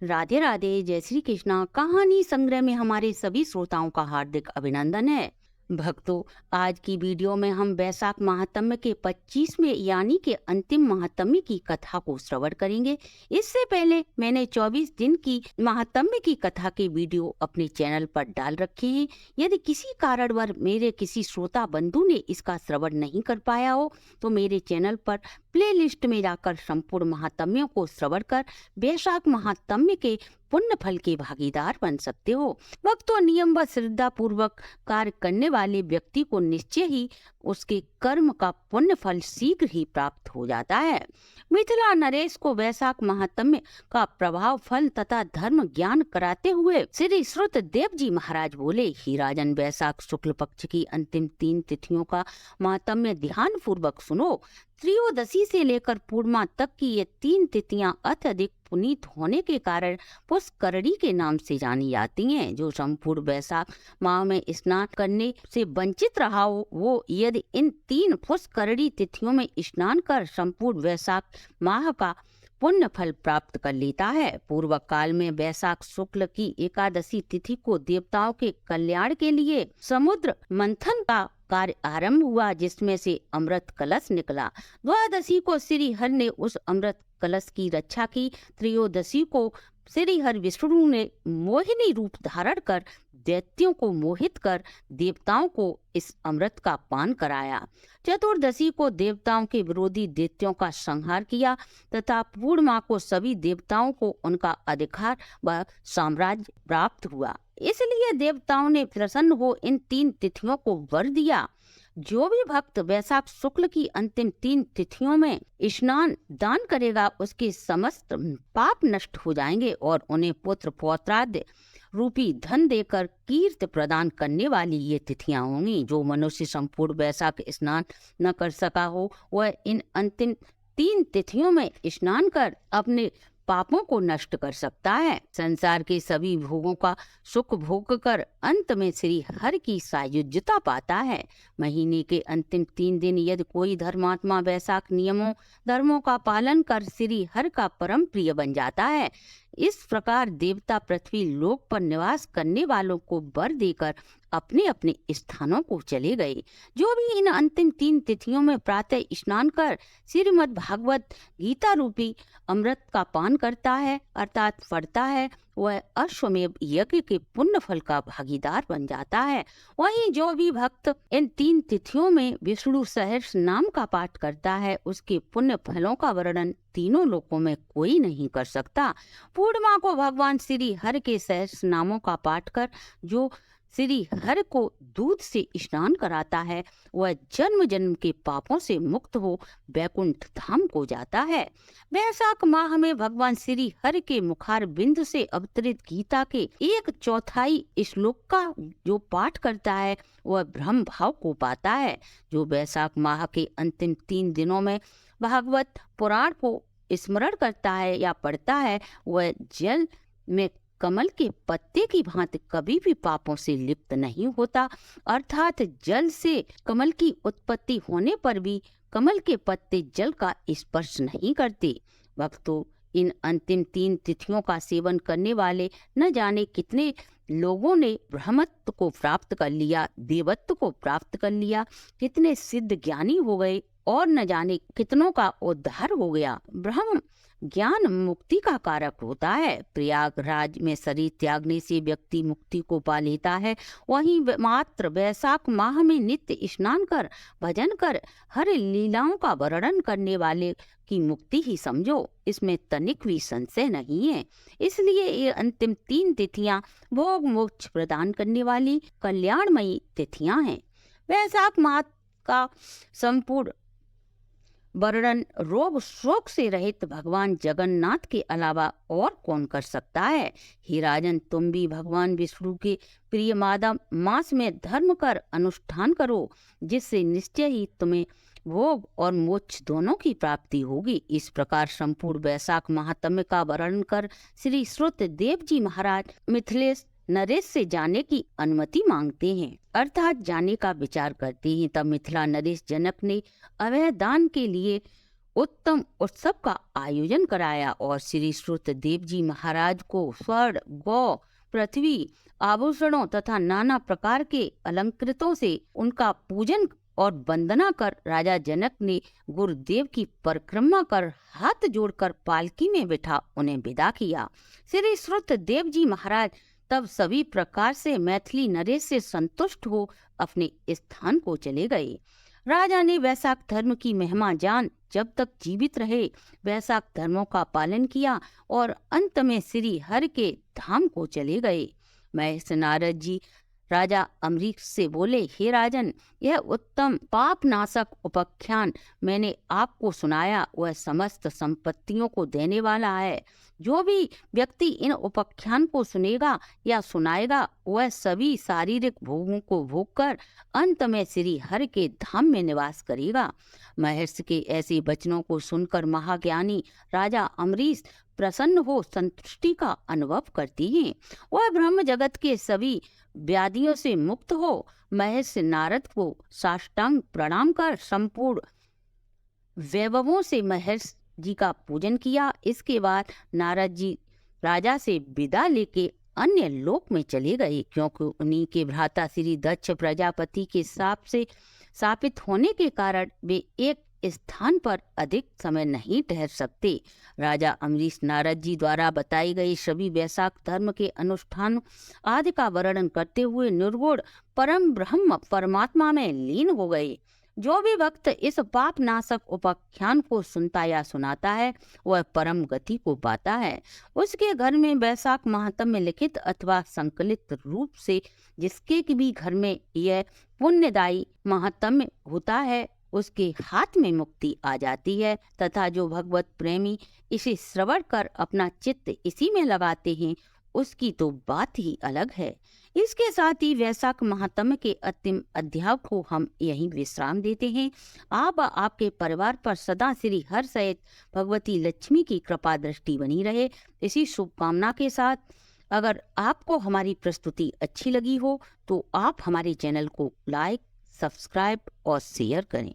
राधे राधे, जय श्री कृष्णा। कहानी संग्रह में हमारे सभी श्रोताओं का हार्दिक अभिनंदन है। भक्तों, आज की वीडियो में हम वैशाख महात्म्य के 25वें यानी के अंतिम महात्म्य की कथा को श्रवण करेंगे। इससे पहले मैंने 24 दिन की महात्म्य की कथा के वीडियो अपने चैनल पर डाल रखे हैं। यदि किसी कारणवश मेरे किसी श्रोता बंधु ने इसका श्रवण नहीं कर पाया हो तो मेरे चैनल पर प्लेलिस्ट में जाकर संपूर्ण महात्म्यों को श्रवण कर वैशाख महात्म्य के पुण्य फल के भागीदार बन सकते हो। भक्तों, नियम व श्रद्धा पूर्वक कार्य करने वाले व्यक्ति को निश्चय ही उसके कर्म का पुण्य फल शीघ्र ही प्राप्त हो जाता है। मिथिला नरेश को वैशाख महात्म्य का प्रभाव फल तथा धर्म ज्ञान कराते हुए श्री श्रुत देव जी महाराज बोले, ही राजन, वैशाख शुक्ल पक्ष की अंतिम 3 तिथियों का महात्म्य ध्यान पूर्वक सुनो। त्रयोदशी से लेकर पूर्णिमा तक की ये 3 तिथियां अत्यधिक पुनीत होने के कारण पुष्करणी के नाम से जानी जाती हैं। जो संपूर्ण वैशाख माह में स्नान करने से वंचित रहा हो, वो यदि इन 3 पुष्करणी तिथियों में स्नान कर संपूर्ण वैशाख माह का पुण्य फल प्राप्त कर लेता है। पूर्व काल में वैशाख शुक्ल की एकादशी तिथि को देवताओं के कल्याण के लिए समुद्र मंथन का कार्य आरंभ हुआ, जिसमें से अमृत कलश निकला। द्वादशी को श्री हरि ने उस अमृत कलश की रक्षा की। त्रयोदशी को श्री हरि विष्णु ने मोहिनी रूप धारण कर दैत्यों को मोहित कर देवताओं को इस अमृत का पान कराया। चतुर्दशी को देवताओं के विरोधी दैत्यों का संहार किया तथा पूर्णिमा को सभी देवताओं को उनका अधिकार व साम्राज्य प्राप्त हुआ। इसलिए देवताओं ने प्रसन्न हो इन 3 तिथियों को वर दिया। जो भी भक्त वैशाख शुक्ल की अंतिम 3 तिथियों में स्नान दान करेगा, उसके समस्त पाप नष्ट हो जाएंगे और उन्हें पुत्र पौत्रादि रूपी धन देकर कीर्ति प्रदान करने वाली ये तिथियां होंगी। जो मनुष्य संपूर्ण वैशाख स्नान न कर सका हो, वह इन अंतिम 3 तिथियों में स्नान कर अपने पापों को नष्ट कर सकता है। संसार के सभी भोगों का सुख भोग कर अंत में श्री हरि की सायुज्यता पाता है। महीने के अंतिम 3 दिन यदि कोई धर्मात्मा वैशाख नियमों धर्मों का पालन कर श्री हरि का परम प्रिय बन जाता है। इस प्रकार देवता पृथ्वी लोक पर निवास करने वालों को वर देकर अपने अपने स्थानों को चले गए। जो भी इन अंतिम 3 तिथियों में प्रातः स्नान कर श्रीमद् भागवत गीता रूपी अमृत का पान करता है अर्थात पढ़ता है, वह अश्वमेध यज्ञ के पुण्य फल का भागीदार बन जाता है। वहीं जो भी भक्त इन 3 तिथियों में विष्णु सहस्र नाम का पाठ करता है, उसके पुण्य फलों का वर्णन तीनों लोकों में कोई नहीं कर सकता। पूर्णिमा को भगवान श्री हरि के सहस्र नामों का पाठ कर जो श्री हरि को दूध से स्नान कराता है, वह जन्म जन्म के पापों से मुक्त हो वैकुंठ धाम को जाता है। वैशाख माह में भगवान श्री हरि के मुखार बिंद से अवतरित गीता के 1/4 श्लोक का जो पाठ करता है, वह ब्रह्म भाव को पाता है। जो वैशाख माह के अंतिम 3 दिनों में भागवत पुराण को स्मरण करता है या पढ़ता है, वह जल में कमल के पत्ते की भांति कभी भी पापों से लिप्त नहीं होता। अर्थात जल से कमल की उत्पत्ति होने पर भी कमल के पत्ते जल का स्पर्श नहीं करते। भक्तों, इन अंतिम 3 तिथियों का सेवन करने वाले न जाने कितने लोगों ने ब्रह्मत्व को प्राप्त कर लिया, देवत्व को प्राप्त कर लिया, कितने सिद्ध ज्ञानी हो गए और न जाने कितनों का उद्धार हो गया। ब्रह्म ज्ञान मुक्ति का कारक होता है। प्रयागराज में शरीर त्यागने से व्यक्ति मुक्ति को पा लेता है। वहीं मात्र वैशाख माह में नित्य स्नान कर भजन कर हर लीलाओं का वर्णन करने वाले की मुक्ति ही समझो, इसमें तनिक भी संशय नहीं है। इसलिए ये अंतिम 3 तिथियां भोग मोक्ष प्रदान करने वाली कल्याणमयी तिथियां हैं। वैशाख माह का संपूर्ण वर्णन रोग शोक से रहित भगवान जगन्नाथ के अलावा और कौन कर सकता है। हे राजन, तुम भी भगवान विष्णु के प्रिय माधव मास में धर्म कर अनुष्ठान करो, जिससे निश्चय ही तुम्हें भोग और मोक्ष दोनों की प्राप्ति होगी। इस प्रकार संपूर्ण वैशाख महात्म्य का वर्णन कर श्री श्रुत देव जी महाराज मिथिलेश नरेश से जाने की अनुमति मांगते हैं, अर्थात जाने का विचार करते हैं। तब मिथिला नरेश जनक ने अभय दान के लिए उत्तम उत्सव का आयोजन कराया और श्री श्रुतदेव जी महाराज को स्वर्ण, गौ, पृथ्वी, आभूषणों तथा नाना प्रकार के अलंकृतों से उनका पूजन और वंदना कर राजा जनक ने गुरुदेव की परिक्रमा कर हाथ जोड़कर पालकी में बिठा उन्हें विदा किया। श्री श्रुतदेव जी महाराज तब सभी प्रकार से मैथिली नरेश से संतुष्ट हो अपने स्थान को चले गए। राजा ने वैशाख धर्म की महिमा जान जब तक जीवित रहे वैशाख धर्मों का पालन किया और अंत में श्री हरि के धाम को चले गए। महेश नारद जी राजा अम्बरीश से बोले, हे राजन, यह उत्तम पाप नाशक उपाख्यान मैंने आपको सुनाया वह समस्त संपत्तियों को देने वाला है। जो भी व्यक्ति इन उपाख्यान को सुनेगा या सुनाएगा वह सभी शारीरिक भोगों को भोग कर अंत में श्री हरि के धाम में निवास करेगा। महर्षि के ऐसे वचनों को सुनकर महाज्ञानी राजा अम्बरीश प्रसन्न हो संतुष्टि का अनुभव करती हैं। वह ब्रह्म जगत के सभी व्याधियों से मुक्त हो महर्षि नारद को साष्टांग प्रणाम कर संपूर्ण वैभवों से महर्षि जी का पूजन किया। इसके बाद नारद जी राजा से विदा लेके अन्य लोक में चले गए, क्योंकि उन्हीं के भ्राता श्री दक्ष प्रजापति के शाप से शापित होने के कारण वे एक स्थान पर अधिक समय नहीं ठहर सकते। राजा अम्बरीश नारद जी द्वारा बताई गई सभी वैशाख धर्म के अनुष्ठान आदि का वर्णन करते हुए निर्गुण परम ब्रह्म परमात्मा में लीन हो गए। जो भी भक्त इस पाप नाशक उपाख्यान को सुनता या सुनाता है वह परम गति को पाता है। उसके घर में वैशाख महात्म्य लिखित अथवा संकलित रूप से जिसके भी घर में यह पुण्यदायी महात्म्य होता है उसके हाथ में मुक्ति आ जाती है, तथा जो भगवत प्रेमी इसे श्रवण कर अपना चित्त इसी में लगाते हैं उसकी तो बात ही अलग है। इसके साथ ही वैशाख महात्म्य के अंतिम अध्याय को हम यहीं विश्राम देते हैं। आप आपके परिवार पर सदा श्री हर सहित भगवती लक्ष्मी की कृपा दृष्टि बनी रहे, इसी शुभकामना के साथ अगर आपको हमारी प्रस्तुति अच्छी लगी हो तो आप हमारे चैनल को लाइक, सब्सक्राइब और शेयर करें।